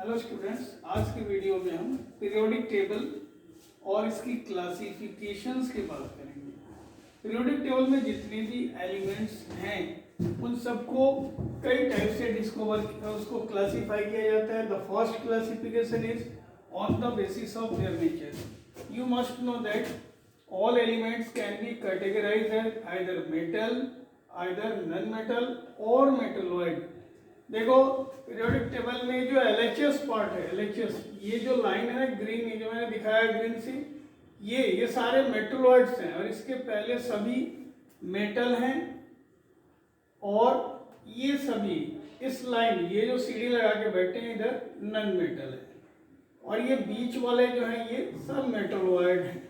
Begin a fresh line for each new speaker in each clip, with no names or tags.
Hello students, आज की video में हम पीरियोडिक टेबल और इसकी क्लासिफिकेशंस की बात करेंगे। पीरियोडिक टेबल में जितने भी एलिमेंट्स हैं उन सबको कई टाइप से उसको क्लासीफाई किया जाता है। The first classification is on the basis of their nature. You must know that all elements can be categorized as either metal, either non-metal or metalloid। देखो पीरियोडिक टेबल में जो LHS पार्ट है, LHS ये जो line है ना green, ये जो मैंने दिखाया ग्रीन से, ये सारे मेटलोइड्स हैं और इसके पहले सभी मेटल हैं और ये सभी इस लाइन ये जो सीढ़ी लगा के बैठे हैं इधर नॉन मेटल है और ये बीच वाले जो हैं ये सब मेटलोइड हैं।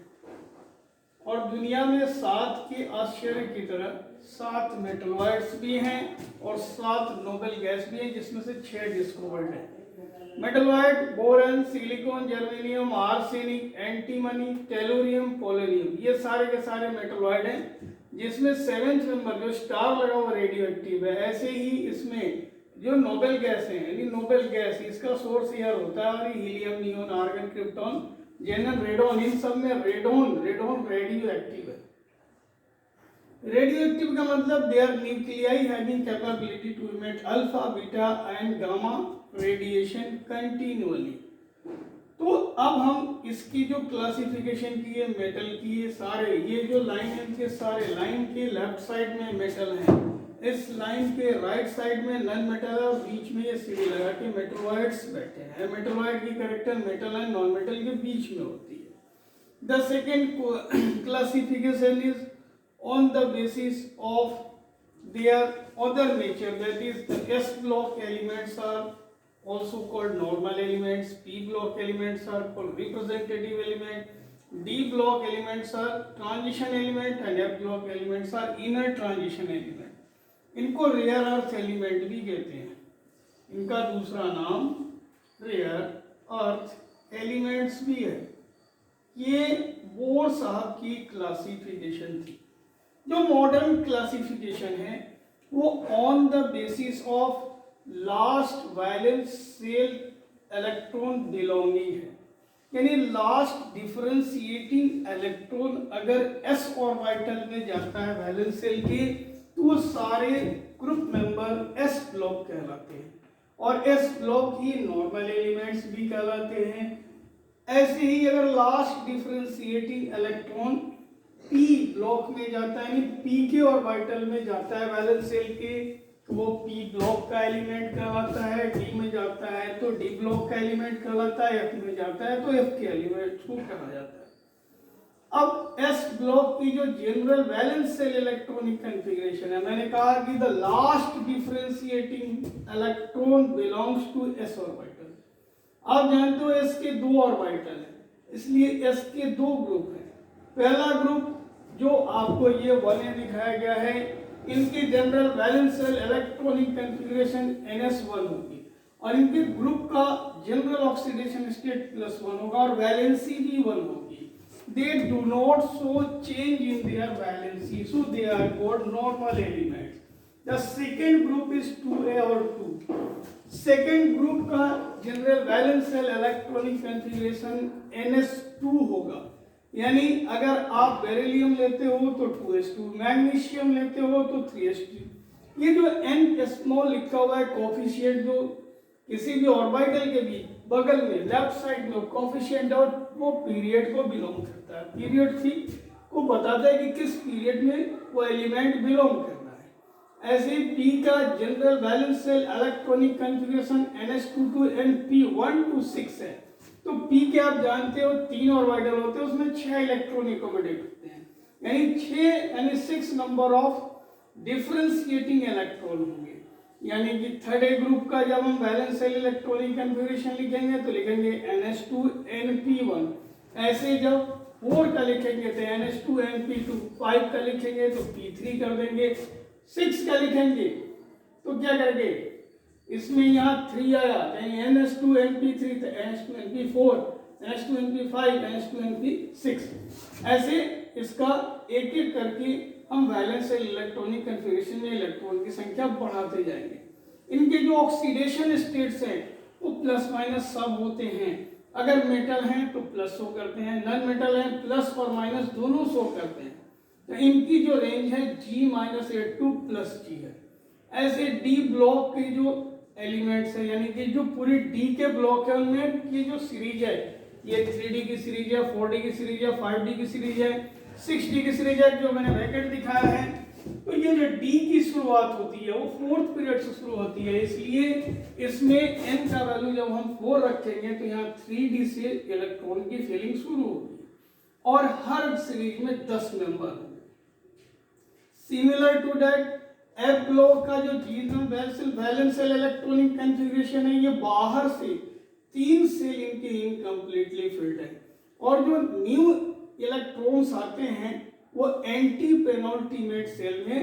और दुनिया में 7 के आश्चर्य की तरह 7 मेटलॉइड्स भी हैं और 7 नोबेल गैस भी हैं, जिसमें से 6 डिस्कवर्ड हैं। Metalloid boron, silicon, germanium, arsenic, antimony, tellurium, polonium, ये सारे के सारे मेटलॉइड हैं, जिसमें 7th नंबर जो स्टार लगा हुआ रेडियो एक्टिव है। ऐसे ही इसमें जो नोबेल गैस है यानी नोबेल गैस, इसका सोर्स एयर होता है और helium, neon, argon, krypton, xenon, radon, इन सब में रेडोन रेडियो एक्टिव है। रेडियो एक्टिव का मतलब their nuclei having capability to emit alpha, beta and gamma radiation continuously. तो अब हम इसकी जो क्लासिफिकेशन की है मेटल की, ये सारे ये जो लाइन है इनके सारे लाइन के लेफ्ट साइड में मेटल है, इस लाइन के राइट साइड में नॉन मेटल है और बीच में ये सीढ़ी लगा के मेटलॉइड्स बैठे हैं। मेटलॉइड की character metal and non metal के बीच में होती है। The second classification is on the basis of their other nature, that is the S block elements are also called normal elements, P block elements are called representative element, D block elements are transition element and F block elements are inner transition element। इनको rare earth element भी कहते हैं। इनका दूसरा नाम rare earth elements भी है। ये बोर साहब की क्लासिफिकेशन थी। जो मॉडर्न क्लासिफिकेशन है वो on the basis of last valence shell electron belonging है, यानी लास्ट डिफरेंशिएटिंग इलेक्ट्रॉन अगर s ऑर्बिटल में जाता है वैलेंस शेल के तो वो सारे ग्रुप मेंबर S ब्लॉक कहलाते हैं और S ब्लॉक ही नॉर्मल एलिमेंट्स भी कहलाते हैं। ऐसे ही अगर last differentiating electron P block में जाता है यानी P के ऑर्बिटल में जाता है वैलेंस शेल के तो वो P ब्लॉक का एलिमेंट कहलाता है। D में जाता है तो D ब्लॉक का एलिमेंट कहलाता है। F में जाता है तो F के एलिमेंट को कहा जाता है। अब S ब्लॉक की जो general valence shell electronic configuration है, मैंने कहा कि the last differentiating electron belongs to S orbital. आप जानते हो S के 2 ऑर्बिटल हैं, इसलिए S के 2 ग्रुप हैं। पहला ग्रुप जो आपको ये 1A दिखाया गया है, इनकी general valence shell electronic configuration NS1 होगी और इनके ग्रुप का जनरल ऑक्सीडेशन स्टेट +1 होगा और वैलेंसी भी 1 होगी। They do not show change in their valency, so they are called normal elements. The second group is 2A or 2। Second group का general valence cell electronic configuration NS2 होगा, यानी अगर आप beryllium लेते हो तो 2s2, मैग्नीशियम लेते हो तो 3s2। ये जो n स्मॉल लिखा हुआ है कोफिशिएंट जो किसी भी ऑर्बिटल के भी बगल में लेफ्ट साइड में कोफिशिएंट और वो पीरियड को बिलोंग करता है। पीरियड थी को बताता है कि किस पीरियड में वो एलिमेंट बिलोंग करना है। ऐसे ही P का general valence shell electronic configuration NS2 to NP1 to 6 है। तो P के आप जानते हो 3 ऑर्बिटल होते हैं, उसमें 6 इलेक्ट्रॉन एकोमोडेट होते हैं, यानी 6 यानी 6 नंबर ऑफ डिफरेंशिएटिंग इलेक्ट्रॉन होंगे। यानी कि थर्ड ए ग्रुप का जब हम वैलेंस शेल इलेक्ट्रॉनिक कॉन्फ़िगरेशन लिखेंगे तो लिखेंगे NS2 NP1। ऐसे जब 4 का लिखेंगे तो NS2 NP2, 5 का लिखेंगे तो P3 कर देंगे, 6 का लिखेंगे तो क्या करेंगे, इसमें यहाँ 3 आया यानी NS2 NP3 तो NS2 NP4, NS2 NP5, NS2 NP6। ऐसे इसका एक एक करके हम वैलेंस शेल इलेक्ट्रॉनिक कॉन्फ़िगरेशन में इलेक्ट्रॉन की संख्या बढ़ाते जाएंगे। इनके जो ऑक्सीडेशन स्टेट्स हैं वो प्लस माइनस सब होते हैं। अगर मेटल हैं तो प्लस शो करते हैं, नॉन मेटल हैं प्लस और माइनस दोनों शो करते हैं। तो इनकी जो रेंज है G-A2 प्लस G है। ऐसे डी ब्लॉक के जो एलिमेंट्स है, यानी कि जो पूरी डी के ब्लॉक है उनमें ये जो सीरीज है, ये 3D की सीरीज है, 4D की सीरीज है, 5D की सीरीज है, 6D की सीरीज है, जो मैंने ब्रैकेट दिखाया है। तो ये जो डी की शुरुआत होती है वो फोर्थ पीरियड से शुरू होती है, इसलिए इसमें n का वैल्यू जब हम 4 रखेंगे तो यहाँ 3D से इलेक्ट्रॉन की फिलिंग शुरू होगी और हर सीरीज में 10 मेंबर होंगे। Similar to that F block का जो वैलेंस सेल इलेक्ट्रॉनिक कॉन्फ़िगरेशन है, ये बाहर से 3 सेल इनके इनकम्प्लीटली फिल्ड है और जो न्यू इलेक्ट्रॉन्स आते हैं वो एंटी पेनल्टीमेट सेल में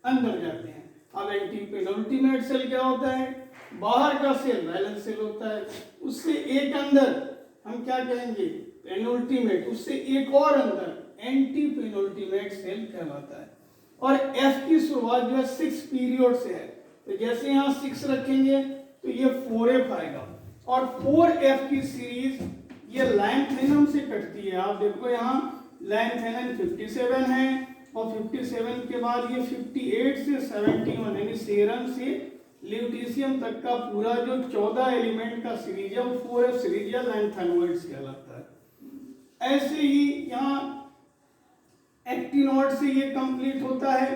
अंदर जाते हैं। अब एंटी पेनल्टीमेट सेल क्या होता है? बाहर का सेल वैलेंस सेल होता है, उससे एक अंदर हम क्या कहेंगे? पेनल्टीमेट, उससे एक और अंदर एंटी पेनल्टीमेट सेल कहलाता है। और एफ की शुरुआत जो है 6 पीरियड से है, तो जैसे यहाँ 6 रखेंगे तो ये 4F आएगा और 4F की सीरीज ये लैंथेनम से कटती है। आप देखो यहाँ लैंथेनम 57 है और 57 के बाद ये 58 से 71 यानी सेरम से ल्यूटीशियम तक का पूरा जो 14 एलिमेंट का सीरीज है वो 4F सीरीज या लैंथेनोइड्स कहलाता है। ऐसे ही यहाँ एक्टिनोइड से ये कंप्लीट होता है,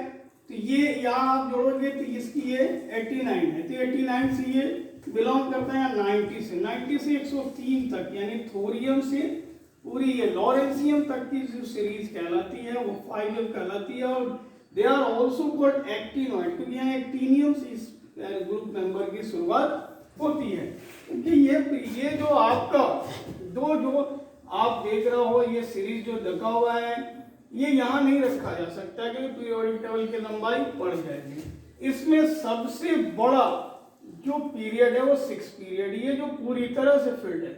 तो ये यहाँ आप जोड़ोगे तो इसकी ये 89 है, तो 89 से ये बिलोंग करता है 90 से 103 तक, यानी थोरियम से पूरी ये लॉरेंसियम तक की जो सीरीज कहलाती है वो 5F कहलाती है। और they are also called actinoid, क्योंकि यहाँ एक्टिनियम से इस ग्रुप मेंबर की शुरुआत होती है। क्योंकि ये जो आपका जो आप देख रहे हो ये सीरीज जो लगा हुआ है ये यहाँ नहीं रखा जा सकता क्योंकि पीरियोडिक टेबल की लंबाई बढ़ जाएगी। इसमें सबसे बड़ा जो पीरियड है वो 6 पीरियड, ये जो पूरी तरह से फिल्ड है।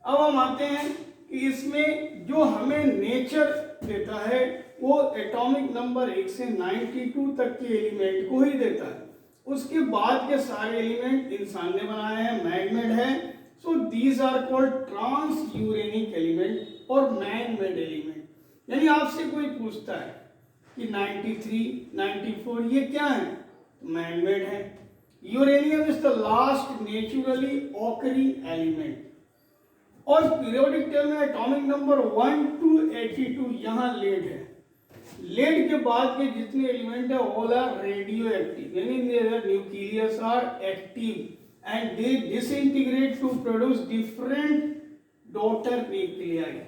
अब हम आते हैं कि इसमें जो हमें नेचर देता है वो एटॉमिक नंबर 1 से 92 तक के एलिमेंट को ही देता है। उसके बाद के सारे एलिमेंट इंसान ने बनाए हैं, मैन-मेड है। So these are called trans uranic element और मैन-मेड एलिमेंट। यानी आपसे कोई पूछता है कि 93, 94 ये क्या है? मैन-मेड है। Uranium is the last naturally occurring element. और पीरियोडिक टेबल में एटॉमिक नंबर 1 to 82 यहाँ लेड है। लेड के बाद के जितने एलिमेंट है ऑल आर रेडियो एक्टिव, यानी their nucleus are active and they disintegrate to produce different daughter nuclei,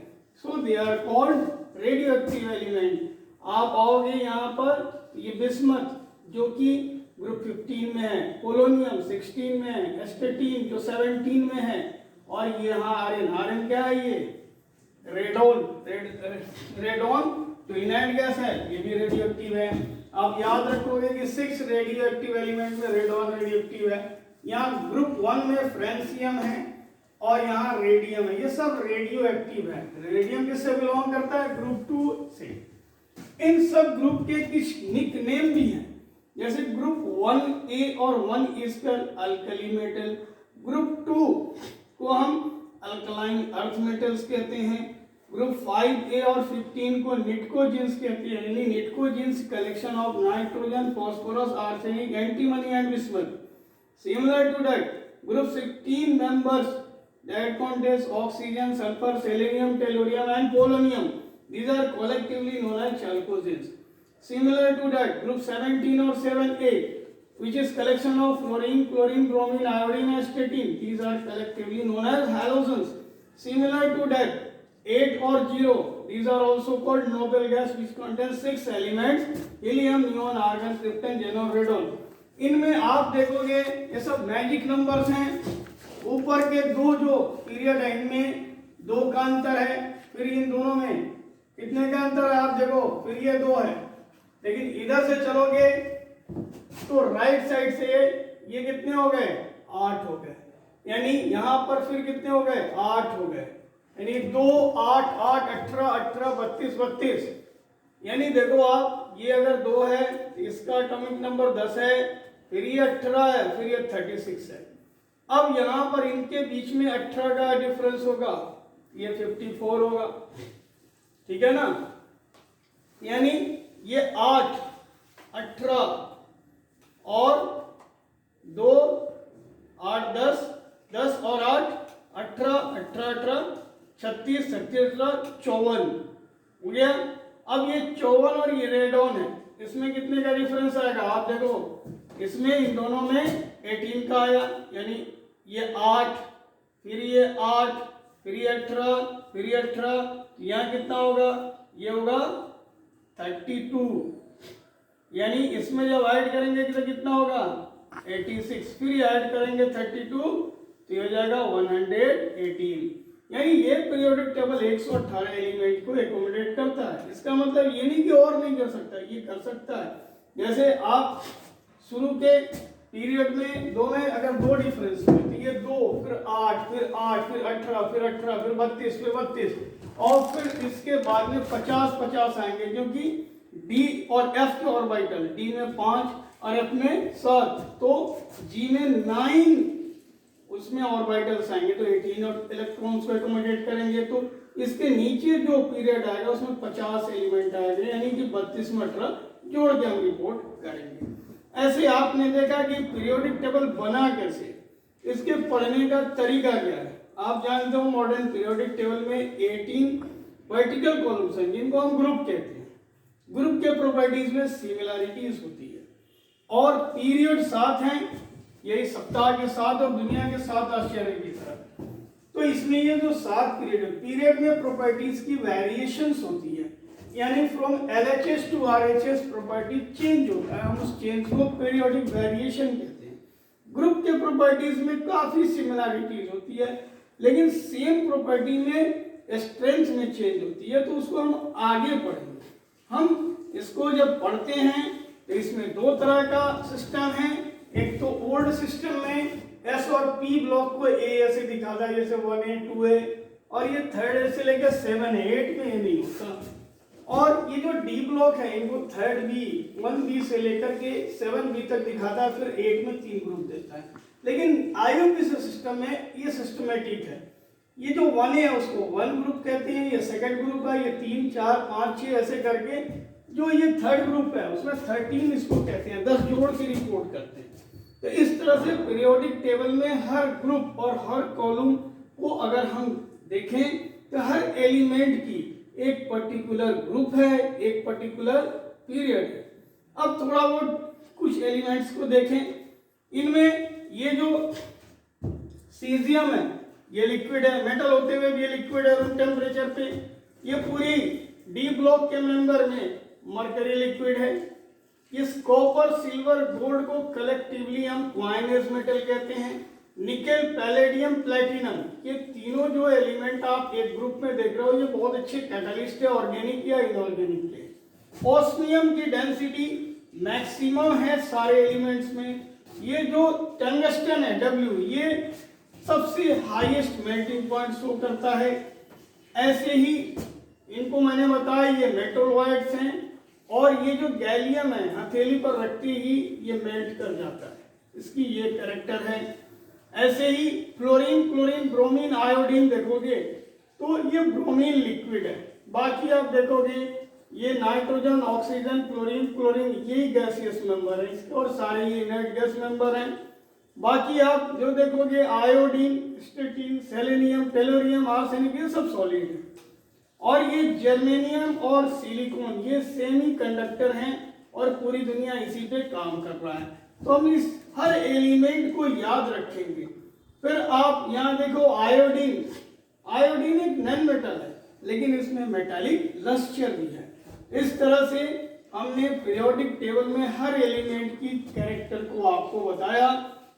so they are called radio active element. आप आओगे यहाँ पर, ये बिस्मथ जो कि ग्रुप 15 में है, पोलोनियम 16 में है, एस्टेटीन जो 17 में है, और ये यहाँ आर्यन क्या है? ये रेडॉन जो इनर्ट गैस है ये भी रेडियो एक्टिव है। आप याद रखोगे कि 6 रेडियो एक्टिव एलिमेंट में रेडॉन रेडियो एक्टिव है। यहाँ ग्रुप 1 में फ्रेंसियम है और यहाँ रेडियम है, ये सब रेडियो एक्टिव है। रेडियम किससे बिलोंग करता है? ग्रुप 2 से। इन सब ग्रुप के कुछ निकनेम भी हैं, जैसे ग्रुप 1A और 1S पर अल्कली मेटल, ग्रुप 2 को हम अल्कलाइन अर्थ मेटल्स कहते हैं, ग्रुप 5A और 15 को निटकोजिन्स कहते हैं, यानी pnictogens collection of nitrogen, phosphorus, arsenic, antimony and bismuth. Similar to that group 16 members that contains oxygen, sulfur, selenium, tellurium and polonium. These are collectively known as chalcogens. Similar to that, group 17 or 7A, which is collection of fluorine, chlorine, bromine, iodine and statine. These are collectively known as halogens. Similar to that, 8 or 0, these are also called noble gas, which contains 6 elements: helium, neon, argon, krypton, xenon, radon. इनमें आप देखोगे ये सब magic numbers हैं। ऊपर के दो जो पीरियड है इनमें 2 का अंतर है, फिर इन दोनों में कितने का अंतर है आप देखो, फिर ये 2 है। लेकिन इधर से चलोगे तो राइट साइड से ये कितने हो गए? 8 हो गए। यानी यहाँ पर फिर कितने हो गए? 8 हो गए। यानी 2, 8, 8, 18, 18, 32, 32। यानी देखो आप, ये अगर 2 है तो इसका एटॉमिक नंबर 10 है, फिर ये 18 है, फिर ये 36 है। अब यहाँ पर इनके बीच में 18 का डिफरेंस होगा, ये 54 होगा, ठीक है ना। यानी ये 8, 18 और 2, 8, 10, 10 और 8, 18, 18, 36, 36, 54 हो गया। अब ये 54 और ये रेड ऑन है, इसमें कितने का डिफरेंस आएगा आप देखो, इसमें इन दोनों में 18 का आया, यानी ये 8, फिर ये 8, फिर ये 18, फिर ये 18, यहाँ कितना होगा, ये होगा 32, यानी इसमें जब ऐड करेंगे तो कितना होगा 86, फिर ऐड करेंगे 32 तो ये हो जाएगा 118। यानी ये पीरियोडिक टेबल 118 एलिमेंट को एकोमोडेट करता है। इसका मतलब ये नहीं कि और नहीं कर सकता, ये कर सकता है। जैसे आप शुरू के पीरियड में दो में अगर दो डिफरेंस हुए तो ये 2, फिर 8, फिर 8, फिर 18, फिर 18, फिर 32, फिर 32 और फिर इसके बाद में 50 आएंगे, क्योंकि डी और एफ के ऑर्बिटल, डी में 5 और एफ में 7, तो जी में 9 उसमें ऑर्बिटल्स आएंगे, तो 18 इलेक्ट्रॉन्स को एकोमोडेट करेंगे। तो इसके नीचे जो पीरियड आएगा उसमें 50 एलिमेंट आएंगे, यानी कि 32 में 18 जोड़ के हम रिपोर्ट करेंगे। ऐसे आपने देखा कि पीरियोडिक टेबल बना कैसे, इसके पढ़ने का तरीका क्या है। आप जानते हो मॉडर्न पीरियोडिक टेबल में 18 वर्टिकल कॉलम्स हैं जिनको हम ग्रुप कहते हैं। ग्रुप के प्रॉपर्टीज में सिमिलरिटीज होती है और पीरियड 7 हैं, यही सप्ताह के 7 और दुनिया के 7 आश्चर्य की तरह। तो इसमें ये जो 7 पीरियड में प्रॉपर्टीज की वेरिएशंस होती है, यानी from LHS to RHS property change होता है, हम उस चेंज को पीरियोडिक वेरिएशन कहते हैं। ग्रुप के प्रॉपर्टीज में काफी सिमिलरिटीज होती है, लेकिन सेम प्रॉपर्टी में स्ट्रेंथ में चेंज होती है, तो उसको हम आगे पढ़ेंगे। हम इसको जब पढ़ते हैं तो इसमें दो तरह का सिस्टम है। एक तो ओल्ड सिस्टम में S और P ब्लॉक को A ऐसे दिखाता है, जैसे 1A 2A, और ये 3rd से लेकर 7 8 में ये नहीं होता। और ये जो D ब्लॉक है इनको 3rd B 1B से लेकर के 7B तक दिखाता है, फिर 8 में 3 ग्रुप देता है। लेकिन IUPAC सिस्टम में ये सिस्टमेटिक है। ये जो 1A है उसको 1 ग्रुप कहते हैं, ये सेकंड ग्रुप है, ये 3 4 5 6 ऐसे करके जो ये 3rd ग्रुप है उसमें 13 इसको कहते हैं, 10 जोड़ के रिपोर्ट करते हैं। तो इस तरह से पीरियोडिक टेबल में हर ग्रुप और हर कॉलम को अगर हम देखें तो हर एलिमेंट की एक पर्टिकुलर ग्रुप है, एक पर्टिकुलर पीरियड है। अब थोड़ा बहुत कुछ एलिमेंट्स को देखें। इनमें ये जो सीजियम है ये लिक्विड है, मेटल होते हुए भी ये लिक्विड है रूम टेम्परेचर पे। ये पूरी डी ब्लॉक के मेंबर में मरकरी लिक्विड है। इस कॉपर सिल्वर गोल्ड को कलेक्टिवली हम क्वाइनेज मेटल कहते हैं। निकेल पैलेडियम प्लेटिनम, ये तीनों जो एलिमेंट आप एक ग्रुप में देख रहे हो ये बहुत अच्छे कैटलिस्ट है, ऑर्गेनिक या इनऑर्गेनिक है। ऑस्मियम की डेंसिटी मैक्सिमम है सारे एलिमेंट्स में। ये जो टंगस्टन है W, ये सबसे हाईएस्ट मेल्टिंग पॉइंट शो करता है। ऐसे ही इनको मैंने बताया ये मेटोलॉइड्स हैं, और ये जो गैलियम है हथेली पर रखते ही ये मेल्ट कर जाता है, इसकी ये कैरेक्टर है। ऐसे ही फ्लोरीन, क्लोरीन, ब्रोमीन, आयोडीन देखोगे तो ये ब्रोमीन लिक्विड है। बाकी आप देखोगे ये नाइट्रोजन, ऑक्सीजन, क्लोरीन, क्लोरीन यही गैसियस मेंबर है इसके, और सारे ये इनर्ट गैस मेंबर हैं। बाकी आप जो देखोगे iodine, statin, selenium, tellurium, arsenic ये सब सॉलिड है। और ये जर्मेनियम और सिलिकॉन ये सेमी कंडक्टर हैं और पूरी दुनिया इसी पे काम कर रहा है। तो हम इस हर एलिमेंट को याद रखेंगे। फिर आप यहाँ देखो आयोडीन, आयोडीन एक नॉन मेटल है लेकिन इसमें मेटालिक लस्टर भी है। इस तरह से हमने पीरियोडिक टेबल में हर एलिमेंट की कैरेक्टर को आपको बताया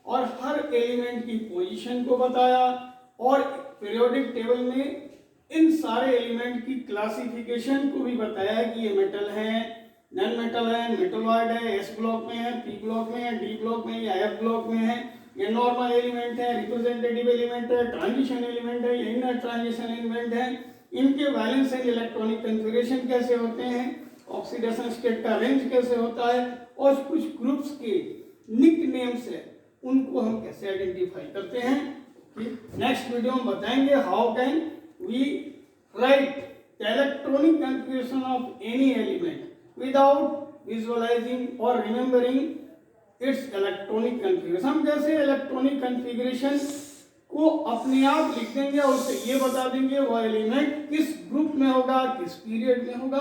और हर एलिमेंट की पोजीशन को बताया, और पीरियोडिक टेबल में इन सारे एलिमेंट की क्लासिफिकेशन को भी बताया कि ये मेटल है, नॉन मेटल है, मेटोलॉइड है, S ब्लॉक में है, P ब्लॉक में है, D ब्लॉक में या F ब्लॉक में है, ये नॉर्मल एलिमेंट है, रिप्रेजेंटेटिव एलिमेंट है, ट्रांजिशन एलिमेंट है, ये इनर ट्रांजिशन एलिमेंट है। इनके वैलेंस एंड इलेक्ट्रॉनिक कॉन्फ़िगरेशन कैसे होते हैं, ऑक्सीडेशन स्टेट का रेंज कैसे होता है, और कुछ ग्रुप्स के निक नेम्स है उनको हम कैसे आइडेंटिफाई करते हैं कि नेक्स्ट वीडियो में बताएंगे how can we write the electronic configuration of any element without visualising और रिमेंबरिंग इट्स इलेक्ट्रॉनिक कॉन्फ़िगरेशन। हम कैसे इलेक्ट्रॉनिक कॉन्फ़िगरेशन को अपने आप लिख देंगे और उससे ये बता देंगे वो एलिमेंट किस ग्रुप में होगा, किस पीरियड में होगा।